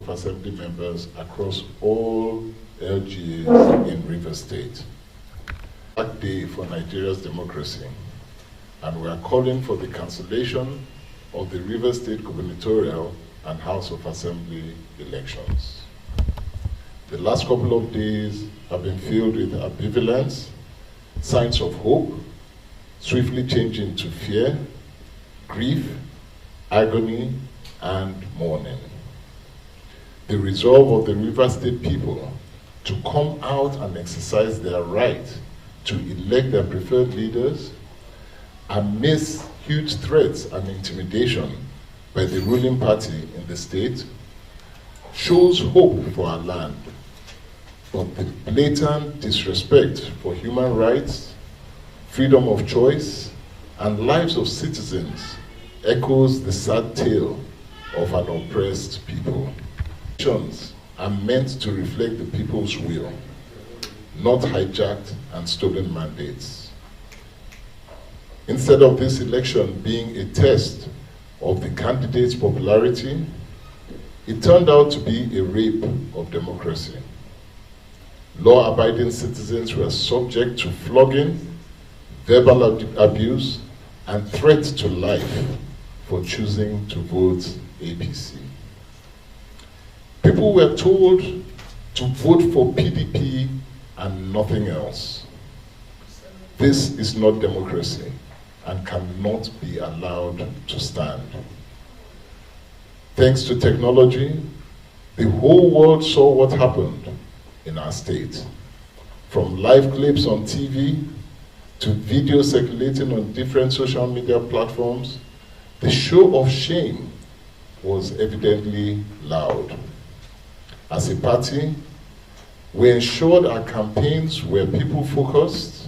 Assembly members across all LGAs in Rivers State. Black day for Nigeria's democracy, and we are calling for the cancellation of the Rivers State gubernatorial and House of Assembly elections. The last couple of days have been filled with ambivalence, signs of hope, swiftly changing to fear, grief, agony, and mourning. The resolve of the Rivers State people to come out and exercise their right to elect their preferred leaders amidst huge threats and intimidation by the ruling party in the state shows hope for our land. But the blatant disrespect for human rights, freedom of choice, and lives of citizens echoes the sad tale of an oppressed people. Elections are meant to reflect the people's will, not hijacked and stolen mandates. Instead of this election being a test of the candidate's popularity, it turned out to be a rape of democracy. Law-abiding citizens were subject to flogging, verbal abuse, and threat to life for choosing to vote APC. People were told to vote for PDP and nothing else. This is not democracy and cannot be allowed to stand. Thanks to technology, the whole world saw what happened in our state. From live clips on TV to videos circulating on different social media platforms, the show of shame was evidently loud. As a party, we ensured our campaigns were people-focused,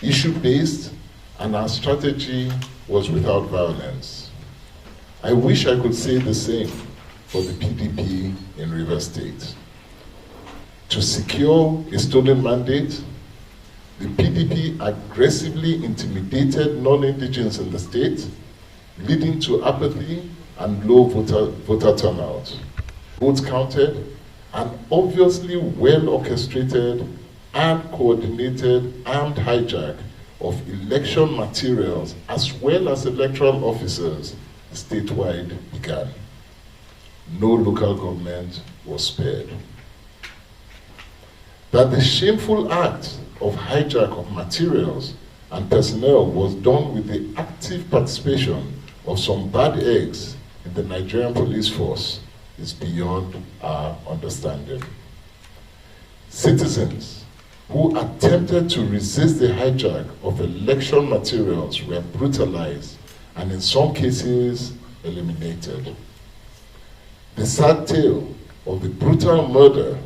issue-based, and our strategy was without violence. I wish I could say the same for the PDP in Rivers State. To secure a stolen mandate, the PDP aggressively intimidated non-indigents in the state, leading to apathy and low voter turnout. Votes counted, an obviously well-orchestrated and coordinated armed hijack of election materials as well as electoral officers statewide began. No local government was spared. That the shameful act of hijack of materials and personnel was done with the active participation of some bad eggs in the Nigerian police force is beyond our understanding. Citizens who attempted to resist the hijack of election materials were brutalized and in some cases eliminated. The sad tale of the brutal murder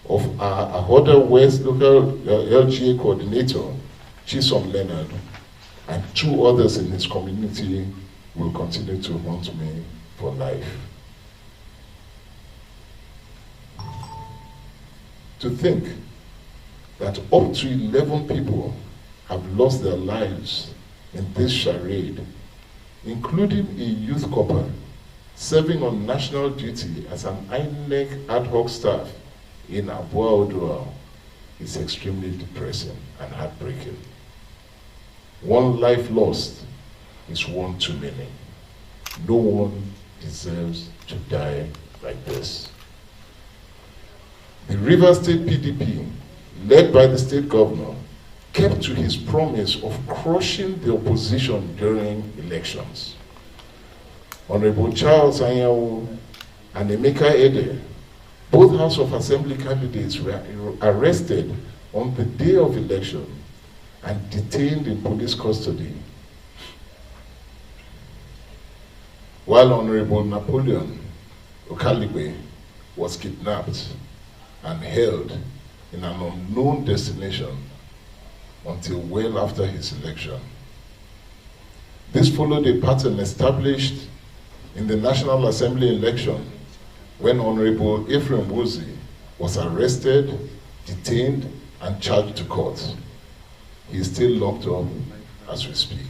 of our Ahoda West local LGA coordinator, Chisom Leonard, and 2 others in his community will continue to haunt me for life. To think that up to 11 people have lost their lives in this charade, including a youth corper serving on national duty as an INEC ad hoc staff in Abua Odua, is extremely depressing and heartbreaking. One life lost is one too many. No one deserves to die like this. The Rivers State PDP, led by the state governor, kept to his promise of crushing the opposition during elections. Honorable Charles Anyanwu and Emeka Ede, both House of Assembly candidates, were arrested on the day of election and detained in police custody, while Honorable Napoleon Okaligwe was kidnapped and held in an unknown destination until well after his election. This followed a pattern established in the National Assembly election when Honorable Ephraim Wozi was arrested, detained, and charged to court. He is still locked up as we speak.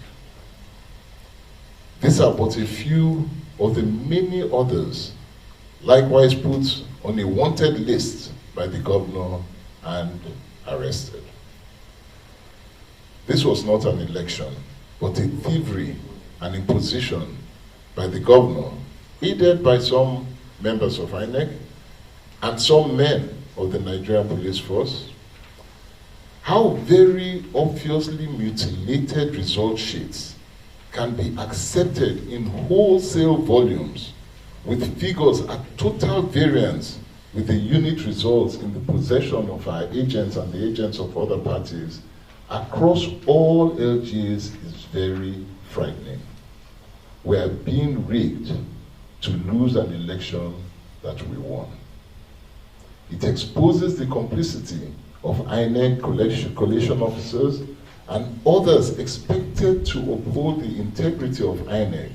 These are but a few of the many others likewise put on a wanted list by the governor and arrested. This was not an election, but a thievery and imposition by the governor, aided by some members of INEC and some men of the Nigerian police force. How very obviously mutilated result sheets can be accepted in wholesale volumes with figures at total variance with the unit results in the possession of our agents and the agents of other parties across all LGAs is very frightening. We are being rigged to lose an election that we won. It exposes the complicity of INEC collation officers and others expected to uphold the integrity of INEC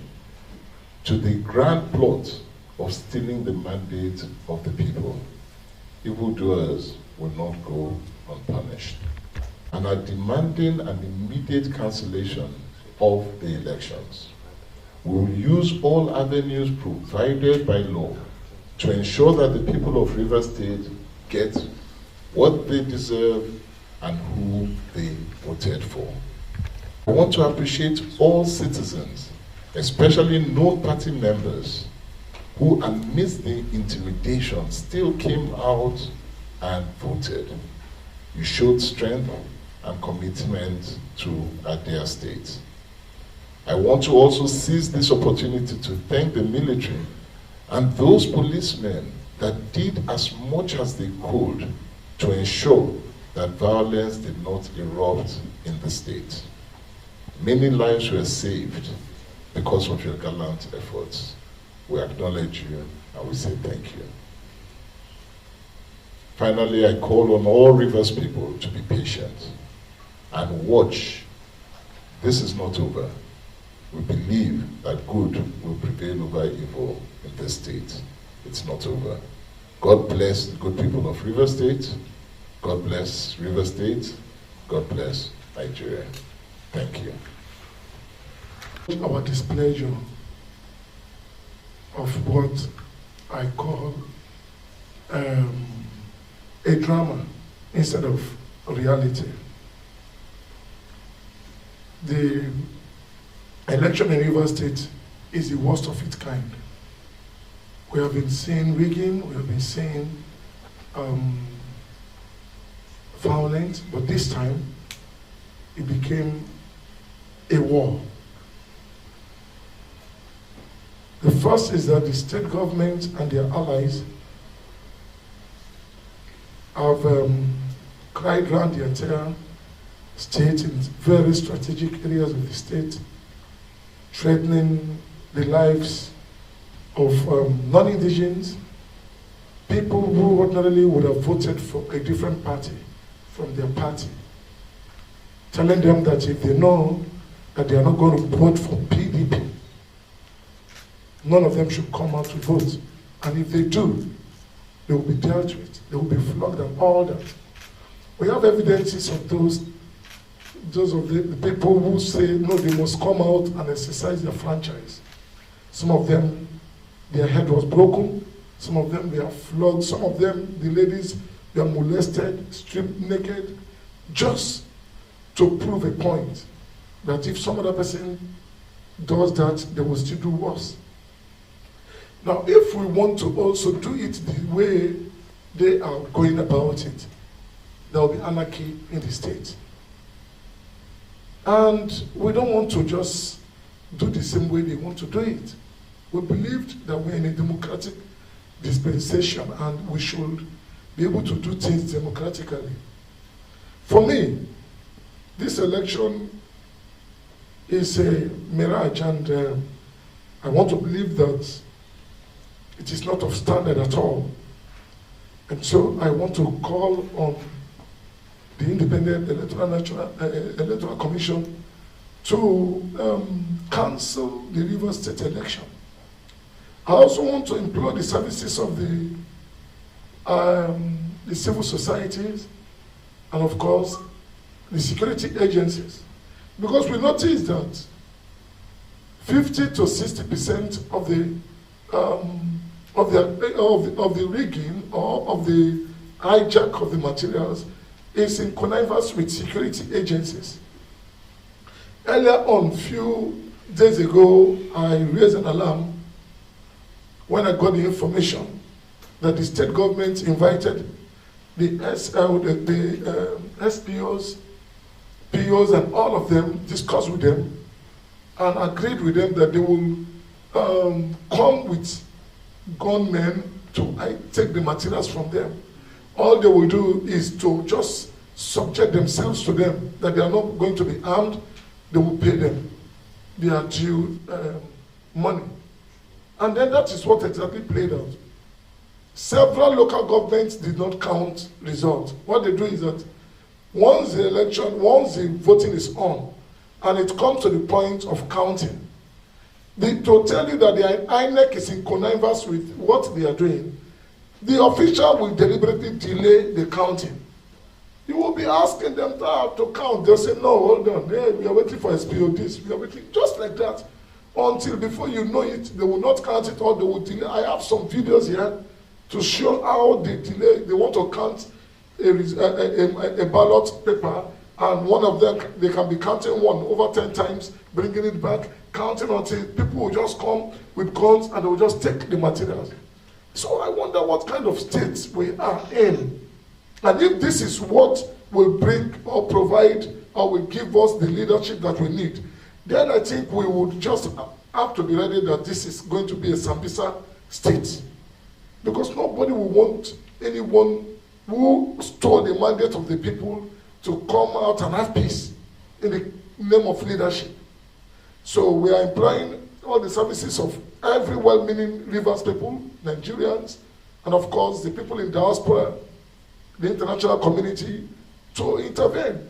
to the grand plot of stealing the mandate of the people. Evildoers will not go unpunished and are demanding an immediate cancellation of the elections. We will use all avenues provided by law to ensure that the people of Rivers State get what they deserve and who they voted for. I want to appreciate all citizens, especially non-party members, who amidst the intimidation still came out and voted. You showed strength and commitment to their state. I want to also seize this opportunity to thank the military and those policemen that did as much as they could to ensure that violence did not erupt in the state. Many lives were saved because of your gallant efforts. We acknowledge you and we say thank you. Finally, I call on all Rivers people to be patient and watch. This is not over. We believe that good will prevail over evil in this state. It's not over. God bless the good people of Rivers State. God bless Rivers State. God bless Nigeria. Thank you. Our displeasure of what I call a drama instead of reality. The election in Rivers State is the worst of its kind. We have been seeing rigging, we have been seeing violence, but this time it became a war. The first is that the state government and their allies have cried around the entire state in very strategic areas of the state, threatening the lives of non-indigenous, people who ordinarily would have voted for a different party from their party, telling them that if they know that they are not going to vote for PDP, none of them should come out to vote. And if they do, they will be dealt with. They will be flogged and all that. We have evidences of those of the people who say, no, they must come out and exercise their franchise. Some of them, their head was broken. Some of them, they are flogged. Some of them, the ladies, they are molested, stripped naked, just to prove a point that if some other person does that, they will still do worse. Now, if we want to also do it the way they are going about it, there will be anarchy in the state. And we don't want to just do the same way they want to do it. We believed that we're in a democratic dispensation and we should be able to do things democratically. For me, this election is a mirage, and I want to believe that it is not of standard at all. And so I want to call on the Independent Electoral Commission to cancel the Rivers State election. I also want to implore the services of the civil societies and, of course, the security agencies Because we noticed that 50 to 60% of the rigging or of the hijack of the materials is in connivance with security agencies. Earlier on, few days ago, I raised an alarm when I got the information that the state government invited the SPOs, POs, and all of them, discussed with them, and agreed with them that they will come with gunmen to take the materials from them. All they will do is to just subject themselves to them, that they are not going to be armed, they will pay them their due money. And then that is what exactly played out. Several local governments did not count results. What they do is that once the voting is on, and it comes to the point of counting, to tell you that the INEC is in connivance with what they are doing, the official will deliberately delay the counting. You will be asking them to count. They'll say, no, hold on, hey, we are waiting for SPO this, we are waiting, just like that. Until before you know it, they will not count it or they will delay. I have some videos here to show how they delay. They want to count a ballot paper, and one of them, they can be counting one over 10 times, bringing it back, counting until people will just come with guns and they will just take the materials. So I wonder what kind of state we are in. And if this is what will bring or provide or will give us the leadership that we need, then I think we would just have to be ready that this is going to be a Sambisa state. Because nobody will want anyone who stole the mandate of the people to come out and have peace in the name of leadership. So we are employing all the services of every well-meaning Rivers people, Nigerians, and of course the people in diaspora, the international community, to intervene.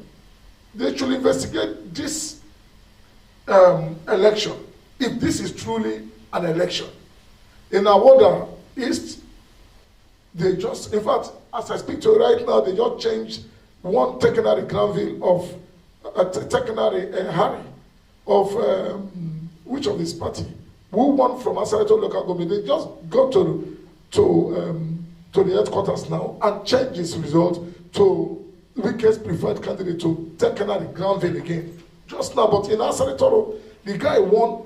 They should investigate this election, if this is truly an election. In Awoda East, they just, in fact, as I speak to you right now, they just changed one Tekenari Granville of Tekenari Harry of which of this party, who won from Asarato local government. They just go to the headquarters now and change his result to Wike's preferred candidate to Tekenari Granville again. Just now, but in Asarato, the guy won,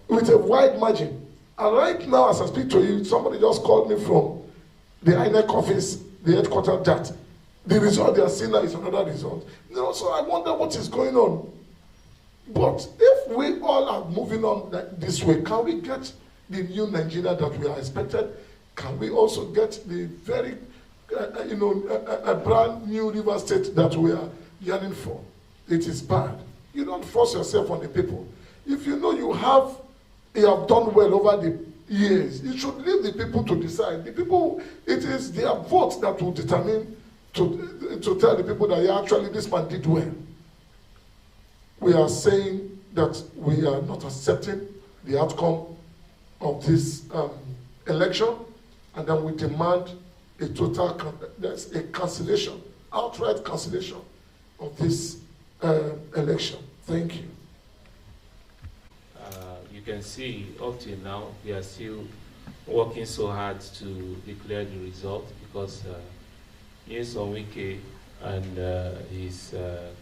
with a wide margin. And right now, as I speak to you, somebody just called me from the INEC office, the headquarters, that the result they are seeing now is another result. So I wonder what is going on. But if we all are moving on this way, can we get the new Nigeria that we are expected? Can we also get the very, a brand new river state that we are yearning for? It is bad. You don't force yourself on the people. If you know you have done well over the years, you should leave the people to decide. The people, it is their vote that will determine to tell the people that actually this man did well. We are saying that we are not accepting the outcome of this election, and then we demand a total cancellation, outright cancellation of this election. Thank you. You can see up till now we are still working so hard to declare the result, because Wike and his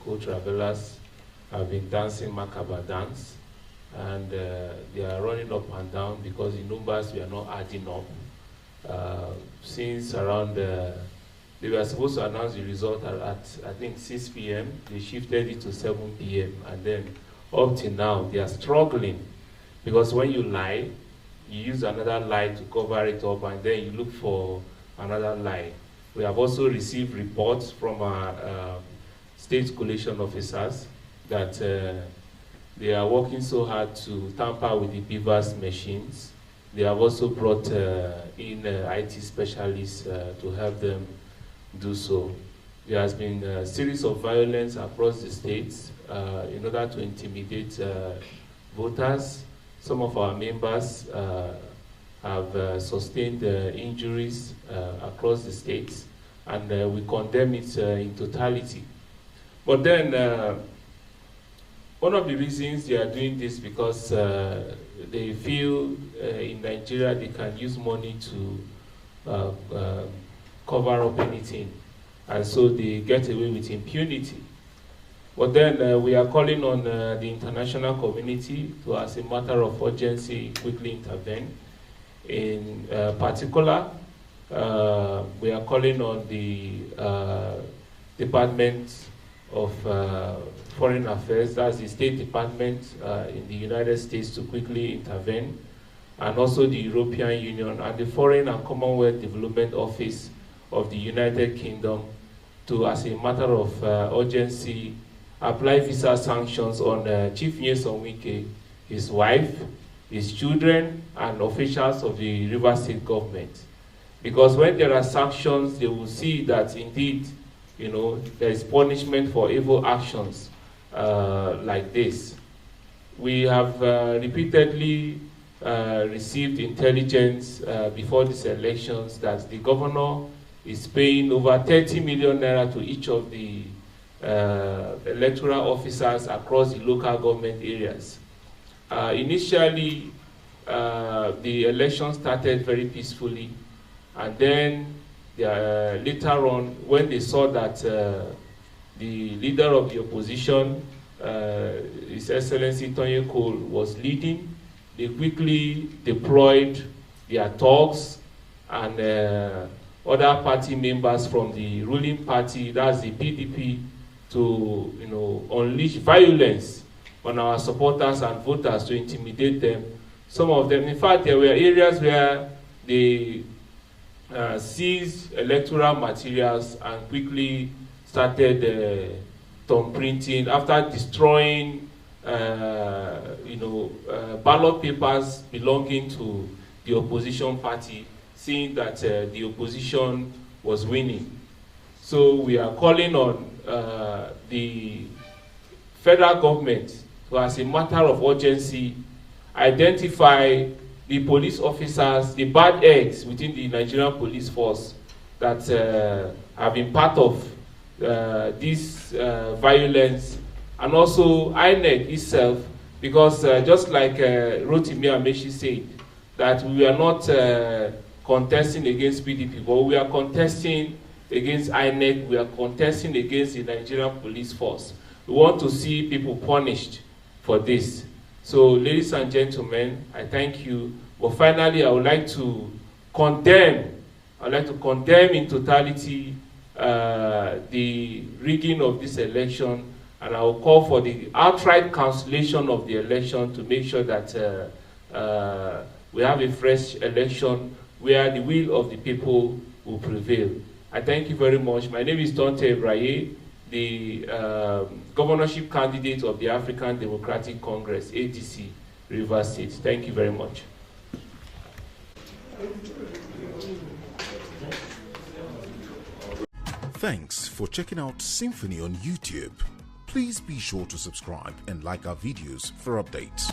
co-travelers have been dancing macabre dance, and they are running up and down because the numbers were not adding up. Since around, they were supposed to announce the result at I think 6 p.m. They shifted it to 7 p.m. and then up till now they are struggling, because when you lie, you use another lie to cover it up, and then you look for another lie. We have also received reports from our state collation officers that they are working so hard to tamper with the beavers machines. They have also brought in IT specialists to help them do so. There has been a series of violence across the states in order to intimidate voters. Some of our members have sustained injuries across the states, and we condemn it in totality. But then, one of the reasons they are doing this because they feel in Nigeria they can use money to cover up anything, and so they get away with impunity. But then we are calling on the international community to, as a matter of urgency, quickly intervene. In particular, we are calling on the Department of Foreign Affairs, that's the State Department in the United States, to quickly intervene, and also the European Union and the Foreign and Commonwealth Development Office of the United Kingdom to, as a matter of urgency, apply visa sanctions on Chief Nyesom Wike, his wife, his children, and officials of the River State government. Because when there are sanctions, they will see that indeed, you know, there is punishment for evil actions like this. We have repeatedly received intelligence before these elections that the governor is paying over 30 million naira to each of the electoral officers across the local government areas. Initially, the election started very peacefully, and then later on, when they saw that the leader of the opposition, His Excellency Tonye was leading, they quickly deployed their thugs and other party members from the ruling party, that's the PDP, to, you know, unleash violence on our supporters and voters to intimidate them. Some of them, in fact, there were areas where they seized electoral materials and quickly started thumb printing after destroying, ballot papers belonging to the opposition party, seeing that the opposition was winning. So we are calling on the federal government to, as a matter of urgency, identify the police officers, the bad eggs within the Nigerian police force that have been part of this violence, and also INEC itself, because just like Rotimi Amechi said, that we are not contesting against PDP, but we are contesting against INEC, we are contesting against the Nigerian police force. We want to see people punished for this. So, ladies and gentlemen, I thank you. But finally, I would like to condemn in totality the rigging of this election, and I will call for the outright cancellation of the election to make sure that we have a fresh election where the will of the people will prevail. I thank you very much. My name is Tonye, the governorship candidate of the African Democratic Congress, ADC, River State. Thank you very much. Thanks for checking out SYMFONI on YouTube. Please be sure to subscribe and like our videos for updates.